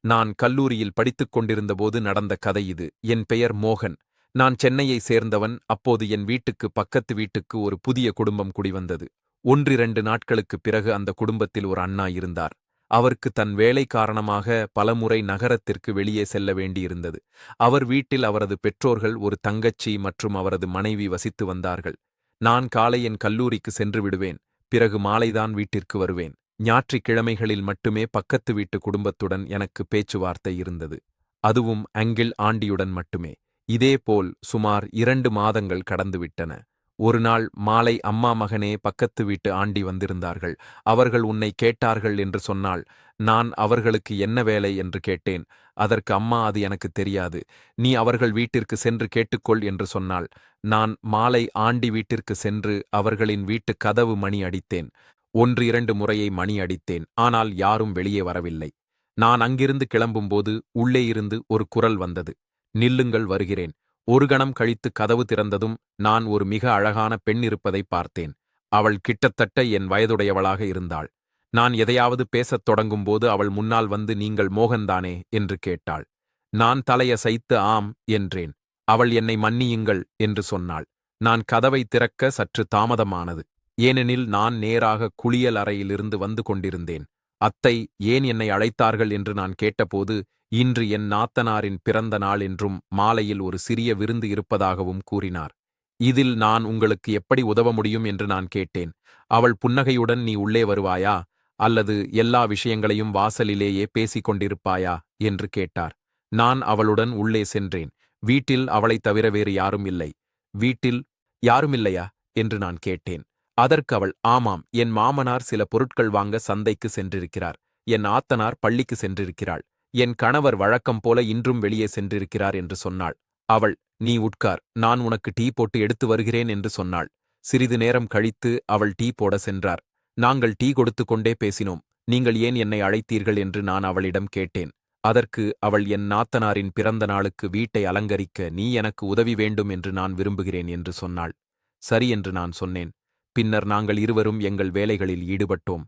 நான் கல்லூரியில் படித்துக் கொண்டிருந்தபோது நடந்த கதை இது. என் பெயர் மோகன். நான் சென்னையை சேர்ந்தவன். அப்போது என் வீட்டுக்கு பக்கத்து வீட்டுக்கு ஒரு புதிய குடும்பம் குடிவந்தது. 1, 2 நாட்களுக்குப் பிறகு அந்த குடும்பத்தில் ஒரு அண்ணா இருந்தார். அவருக்கு தன் வேலை காரணமாக பலமுறை நகரத்திற்கு வெளியே செல்ல வேண்டியிருந்தது. அவர் வீட்டில் அவரது பெற்றோர்கள், ஒரு தங்கச்சி மற்றும் அவரது மனைவி வசித்து வந்தார்கள். நான் காலை என் கல்லூரிக்கு சென்று விடுவேன். பிறகு மாலைதான் வீட்டிற்கு வருவேன். ஞாயிற்றுக்கிழமைகளில் மட்டுமே பக்கத்து வீட்டு குடும்பத்துடன் எனக்கு பேச்சுவார்த்தை இருந்தது. அதுவும் அங்கிள் ஆண்டியுடன் மட்டுமே. இதேபோல் சுமார் 2 மாதங்கள் கடந்துவிட்டன. ஒரு நாள் மாலை, அம்மா மகனே, பக்கத்து வீட்டு ஆண்டி வந்திருந்தார்கள். அவர்கள் உன்னை கேட்டார்கள் என்று சொன்னாள். நான் அவர்களுக்கு என்ன வேலை என்று கேட்டேன். அதற்கு அம்மா, அது எனக்கு தெரியாது, நீ அவர்கள் வீட்டிற்கு சென்று கேட்டுக்கொள் என்று சொன்னாள். நான் மாலை ஆண்டி வீட்டிற்கு சென்று அவர்களின் வீட்டு கதவு மணி அடித்தேன். 1, 2 முறையை மணி அடித்தேன். ஆனால் யாரும் வெளியே வரவில்லை. நான் அங்கிருந்து கிளம்பும்போது உள்ளே இருந்து ஒரு குரல் வந்தது. நில்லுங்கள், வருகிறேன். ஒரு கணம் கழித்து கதவு திறந்ததும் நான் ஒரு மிக அழகான பெண் இருப்பதை பார்த்தேன். அவள் கிட்டத்தட்ட என் வயதுடையவளாக இருந்தாள். நான் எதையாவது பேசத் தொடங்கும்போது அவள் முன்னால் வந்து, நீங்கள் மோகன்தானே என்று கேட்டாள். நான் தலையசைத்து ஆம் என்றேன். அவள் என்னை மன்னியுங்கள் என்று சொன்னாள். நான் கதவை திறக்க சற்று தாமதமானது. ஏனெனில் நான் நேராக குளியல் அறையிலிருந்து வந்து கொண்டிருந்தேன். அத்தை ஏன் என்னை அழைத்தார்கள் என்று நான் கேட்டபோது, இன்று என் நாத்தனாரின் பிறந்த நாள் என்றும் மாலையில் ஒரு சிறிய விருந்து இருப்பதாகவும் கூறினார். இதில் நான் உங்களுக்கு எப்படி உதவ முடியும் என்று நான் கேட்டேன். அவள் புன்னகையுடன், நீ உள்ளே வருவாயா அல்லது எல்லா விஷயங்களையும் வாசலிலேயே பேசிக் கொண்டிருப்பாயா என்று கேட்டார். நான் அவளுடன் உள்ளே சென்றேன். வீட்டில் அவளைத் தவிர வேறு யாரும் இல்லை. வீட்டில் யாருமில்லையா என்று நான் கேட்டேன். அதற்கு அவள், ஆமாம், என் மாமனார் சில பொருட்கள் வாங்க சந்தைக்கு சென்றிருக்கிறார். என் ஆத்தனார் பள்ளிக்கு சென்றிருக்கிறாள். என் கணவர் வழக்கம் போல இன்றும் வெளியே சென்றிருக்கிறார் என்று சொன்னாள். அவள், நீ உட்கார், நான் உனக்கு டீ போட்டு எடுத்து வருகிறேன் என்று சொன்னாள். சிறிது நேரம் கழித்து அவள் டீ போட சென்றார். நாங்கள் டீ கொடுத்து கொண்டே பேசினோம். நீங்கள் ஏன் என்னை அழைத்தீர்கள் என்று நான் அவளிடம் கேட்டேன். அதற்கு அவள், என் நாத்தனாரின் பிறந்த நாளுக்கு வீட்டை அலங்கரிக்க நீ எனக்கு உதவி வேண்டும் என்று நான் விரும்புகிறேன் என்று சொன்னாள். சரி என்று நான் சொன்னேன். பின்னர் நாங்கள் இருவரும் எங்கள் வேலைகளில் ஈடுபட்டோம்.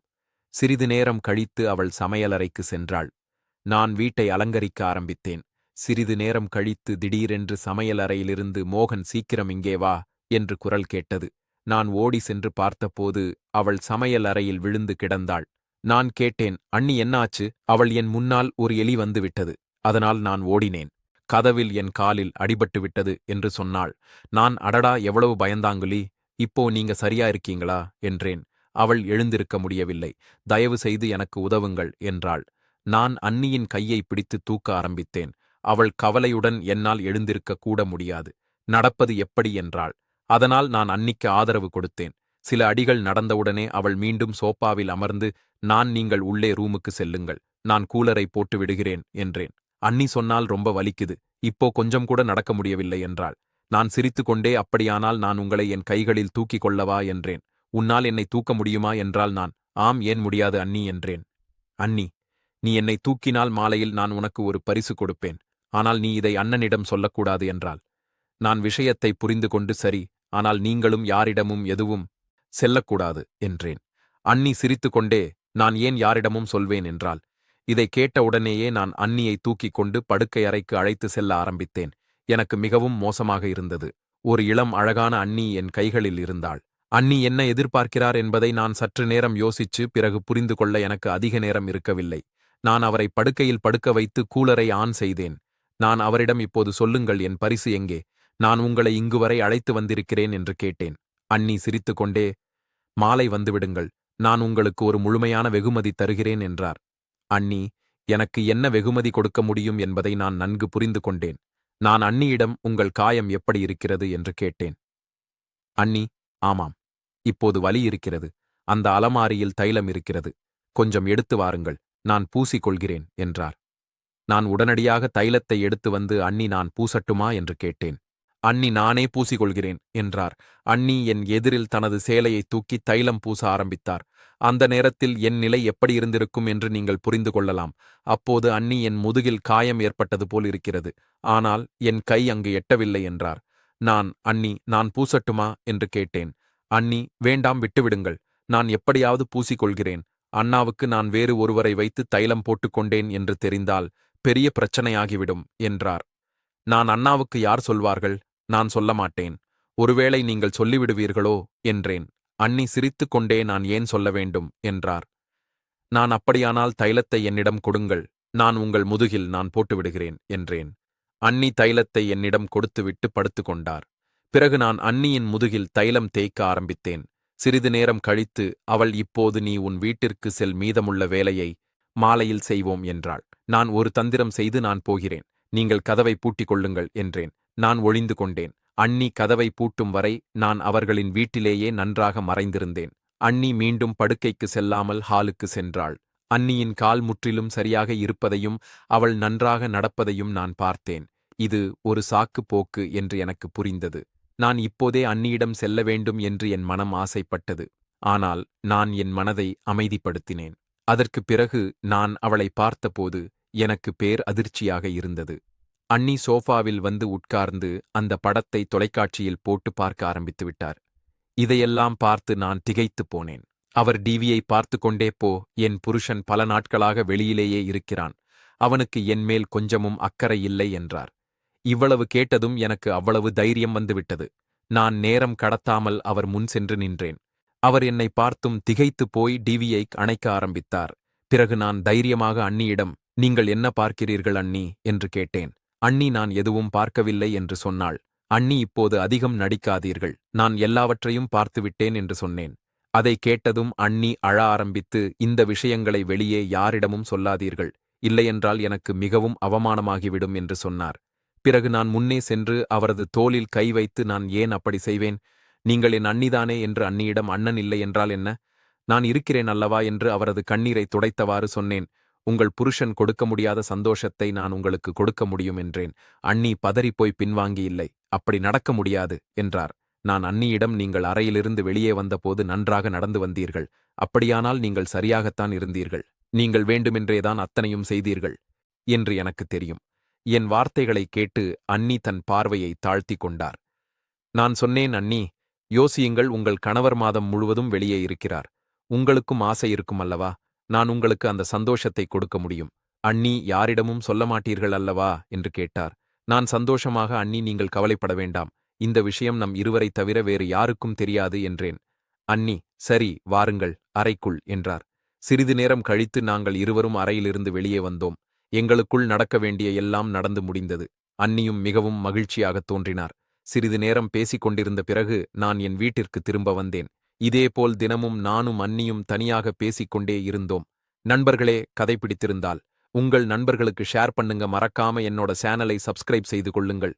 சிறிது நேரம் கழித்து அவள் சமையலறைக்கு சென்றாள். நான் வீட்டை அலங்கரிக்க ஆரம்பித்தேன். சிறிது நேரம் கழித்து திடீரென்று சமையலறையிலிருந்து, மோகன், சீக்கிரம் இங்கே வா என்று குரல் கேட்டது. நான் ஓடி சென்று பார்த்தபோது அவள் சமையல் அறையில் விழுந்து கிடந்தாள். நான் கேட்டேன், அண்ணி, என்ன ஆச்சு? அவள், என் முன்னால் ஒரு எலி வந்து விட்டது, அதனால் நான் ஓடினேன். கதவில் என் காலில் அடிபட்டு விட்டது என்று சொன்னாள். நான், அடடா, எவ்வளவு பயந்தாங்குலி! இப்போ நீங்க சரியா இருக்கீங்களா என்றேன். அவள் எழுந்திருக்க முடியவில்லை. தயவு செய்து எனக்கு உதவுங்கள் என்றாள். நான் அண்ணியின் கையை பிடித்து தூக்க ஆரம்பித்தேன். அவள் கவலையுடன், என்னால் எழுந்திருக்க கூட முடியாது, நடப்பது எப்படி என்றாள். அதனால் நான் அண்ணிக்கு ஆதரவு கொடுத்தேன். சில அடிகள் நடந்தவுடனே அவள் மீண்டும் சோப்பாவில் அமர்ந்து, நீங்கள் உள்ளே ரூமுக்கு செல்லுங்கள், நான் கூலரை போட்டு விடுகிறேன் என்றேன். அண்ணி சொன்னால், ரொம்ப வலிக்குது, இப்போ கொஞ்சம் கூட நடக்க முடியவில்லை என்றாள். நான் சிரித்துக்கொண்டே, அப்படியானால் நான் உங்களை என் கைகளில் தூக்கிக் கொள்ளவா என்றேன். உன்னால் என்னை தூக்க முடியுமா என்றால் நான். ஆம், ஏன் முடியாது அண்ணி என்றேன். அண்ணி, நீ என்னை தூக்கினால் மாலையில் நான் உனக்கு ஒரு பரிசு கொடுப்பேன். ஆனால் நீ இதை அண்ணனிடம் சொல்லக்கூடாது என்றாள். நான் விஷயத்தை புரிந்து கொண்டு, சரி, ஆனால் நீங்களும் யாரிடமும் எதுவும் செல்லக்கூடாது என்றேன். அண்ணி சிரித்துக்கொண்டே, நான் ஏன் யாரிடமும் சொல்வேன் என்றாள். இதை கேட்டவுடனேயே நான் அண்ணியை தூக்கிக் கொண்டு படுக்கை அறைக்கு அழைத்து செல்ல ஆரம்பித்தேன். எனக்கு மிகவும் மோசமாக இருந்தது. ஒரு இளம் அழகான அண்ணி என் கைகளில் இருந்தாள். அண்ணி என்ன எதிர்பார்க்கிறார் என்பதை நான் சற்று நேரம் யோசிச்சு பிறகு புரிந்து கொள்ள எனக்கு அதிக நேரம் இருக்கவில்லை. நான் அவரை படுக்கையில் படுக்க வைத்து கூலரை ஆன் செய்தேன். நான் அவரிடம், இப்போது சொல்லுங்கள், என் பரிசு எங்கே? நான் உங்களை இங்கு வரை அழைத்து வந்திருக்கிறேன் என்று கேட்டேன். அண்ணி சிரித்துக்கொண்டே, மாலை வந்துவிடுங்கள், நான் உங்களுக்கு ஒரு முழுமையான வெகுமதி தருகிறேன் என்றார். அண்ணி, எனக்கு என்ன வெகுமதி கொடுக்க முடியும் என்பதை நான் நன்கு புரிந்து கொண்டேன். நான் அண்ணியிடம், உங்கள் காயம் எப்படி இருக்கிறது என்று கேட்டேன். அண்ணி, ஆமாம், இப்போது வலி இருக்கிறது. அந்த அலமாரியில் தைலம் இருக்கிறது, கொஞ்சம் எடுத்து வாருங்கள், நான் பூசிக்கொள்கிறேன் என்றார். நான் உடனடியாக தைலத்தை எடுத்து வந்து, அண்ணி, நான் பூசட்டுமா என்று கேட்டேன். அண்ணி, நானே பூசிக்கொள்கிறேன் என்றார். அண்ணி என் எதிரில் தனது சேலையை தூக்கி தைலம் பூச ஆரம்பித்தார். அந்த நேரத்தில் என் நிலை எப்படி இருந்திருக்கும் என்று நீங்கள் புரிந்து கொள்ளலாம். அப்போது அண்ணி, என் முதுகில் காயம் ஏற்பட்டது போல் இருக்கிறது, ஆனால் என் கை அங்கு எட்டவில்லை என்றார். நான், அண்ணி, நான் பூசட்டுமா என்று கேட்டேன். அண்ணி, வேண்டாம், விட்டுவிடுங்கள், நான் எப்படியாவது பூசிக்கொள்கிறேன். அண்ணாவுக்கு நான் வேறு ஒருவரை வைத்து தைலம் போட்டுக்கொண்டேன் என்று தெரிந்தால் பெரிய பிரச்சனையாகிவிடும் என்றார். நான் அண்ணாவுக்கு யார் சொல்வார்கள்? நான் சொல்ல மாட்டேன். ஒருவேளை நீங்கள் சொல்லிவிடுவீர்களோ என்றேன். அண்ணி சிரித்துக் கொண்டே நான் ஏன் சொல்ல வேண்டும் என்றார். நான் அப்படியானால் தைலத்தை என்னிடம் கொடுங்கள். நான் உங்கள் முதுகில் நான் போட்டுவிடுகிறேன் என்றேன். அண்ணி தைலத்தை என்னிடம் கொடுத்துவிட்டு படுத்துக் கொண்டார். பிறகு நான் அண்ணியின் முதுகில் தைலம் தேய்க்க ஆரம்பித்தேன். சிறிது நேரம் கழித்து அவள் இப்போது நீ உன் வீட்டிற்கு செல், மீதமுள்ள வேலையை மாலையில் செய்வோம் என்றாள். நான் ஒரு தந்திரம் செய்து நான் போகிறேன். நீங்கள் கதவை பூட்டிக் கொள்ளுங்கள் என்றேன். நான் ஒளிந்து கொண்டேன். அண்ணி கதவை பூட்டும் வரை நான் அவர்களின் வீட்டிலேயே நன்றாக மறைந்திருந்தேன். அண்ணி மீண்டும் படுக்கைக்கு செல்லாமல் ஹாலுக்கு சென்றாள். அண்ணியின் கால் முற்றிலும் சரியாக இருப்பதையும் அவள் நன்றாக நடப்பதையும் நான் பார்த்தேன். இது ஒரு சாக்கு போக்கு என்று எனக்கு புரிந்தது. நான் இப்போதே அண்ணியிடம் செல்ல வேண்டும் என்று என் மனம் ஆசைப்பட்டது. ஆனால் நான் என் மனதை அமைதிப்படுத்தினேன். அதற்குப் பிறகு நான் அவளை பார்த்தபோது எனக்கு பேர் அதிர்ச்சியாக இருந்தது. அண்ணி சோஃபாவில் வந்து உட்கார்ந்து அந்த படத்தை தொலைக்காட்சியில் போட்டு பார்க்க ஆரம்பித்து விட்டார். இதையெல்லாம் பார்த்து நான் திகைத்துப் போனேன். அவர் டிவியை பார்த்து கொண்டே போ, என் புருஷன் பல நாட்களாக வெளியிலேயே இருக்கிறான். அவனுக்கு என்மேல் கொஞ்சமும் அக்கறை இல்லை என்றார். இவ்வளவு கேட்டதும் எனக்கு அவ்வளவு தைரியம் வந்துவிட்டது. நான் நேரம் கடத்தாமல் அவர் முன் சென்று நின்றேன். அவர் என்னை பார்த்தும் திகைத்துப் போய் டிவியை அணைக்க ஆரம்பித்தார். பிறகு நான் தைரியமாக அண்ணியிடம், நீங்கள் என்ன பார்க்கிறீர்கள் அண்ணி என்று கேட்டேன். அண்ணி நான் எதுவும் பார்க்கவில்லை என்று சொன்னாள். அண்ணி இப்போது அதிகம் நடிக்காதீர்கள், நான் எல்லாவற்றையும் பார்த்துவிட்டேன் என்று சொன்னேன். அதை கேட்டதும் அண்ணி அழ ஆரம்பித்து, இந்த விஷயங்களை வெளியே யாரிடமும் சொல்லாதீர்கள், இல்லையென்றால் எனக்கு மிகவும் அவமானமாகிவிடும் என்று சொன்னார். பிறகு நான் முன்னே சென்று அவரது தோளில் கை வைத்து, நான் ஏன் அப்படி செய்வேன்? நீங்கள் என் அண்ணிதானே என்று அண்ணியிடம், அண்ணன் இல்லை என்றால் என்ன? நான் இருக்கிறேன் அல்லவா என்று அவரது கண்ணீரை துடைத்தவாறு சொன்னேன். உங்கள் புருஷன் கொடுக்க முடியாத சந்தோஷத்தை நான் உங்களுக்கு கொடுக்க முடியும் என்றேன். அண்ணி பதறிப்போய் பின்வாங்கி, இல்லை, அப்படி நடக்க முடியாது என்றார். நான் அண்ணியிடம், நீங்கள் அறையிலிருந்து வெளியே வந்தபோது நன்றாக நடந்து வந்தீர்கள். அப்படியானால் நீங்கள் சரியாகத்தான் இருந்தீர்கள். நீங்கள் வேண்டுமென்றேதான் அத்தனையும் செய்தீர்கள் என்று எனக்கு தெரியும். என் வார்த்தைகளை கேட்டு அண்ணி தன் பார்வையை தாழ்த்திக் கொண்டார். நான் சொன்னேன், அண்ணி, யோசியுங்கள், உங்கள் கணவர் மாதம் முழுவதும் வெளியே இருக்கிறார். உங்களுக்கும் ஆசை இருக்கும் அல்லவா? நான் உங்களுக்கு அந்த சந்தோஷத்தை கொடுக்க முடியும். அண்ணி, யாரிடமும் சொல்ல மாட்டீர்கள் அல்லவா என்று கேட்டார். நான் சந்தோஷமாக, அண்ணி, நீங்கள் கவலைப்பட வேண்டாம், இந்த விஷயம் நம் இருவரை தவிர வேறு யாருக்கும் தெரியாது என்றேன். அண்ணி, சரி, வாருங்கள் அறைக்குள் என்றார். சிறிது நேரம் கழித்து நாங்கள் இருவரும் அறையிலிருந்து வெளியே வந்தோம். எங்களுக்குள் நடக்க வேண்டிய எல்லாம் நடந்து முடிந்தது. அண்ணியும் மிகவும் மகிழ்ச்சியாகத் தோன்றினார். சிறிது நேரம் பேசிக் கொண்டிருந்த பிறகு நான் என் வீட்டிற்கு திரும்ப வந்தேன். இதேபோல் தினமும் நானும் அண்ணியும் தனியாக பேசிக்கொண்டே இருந்தோம். நண்பர்களே, கதை பிடித்திருந்தால் உங்கள் நண்பர்களுக்கு ஷேர் பண்ணுங்க. மறக்காம என்னோட சேனலை சப்ஸ்கிரைப் செய்து கொள்ளுங்கள்.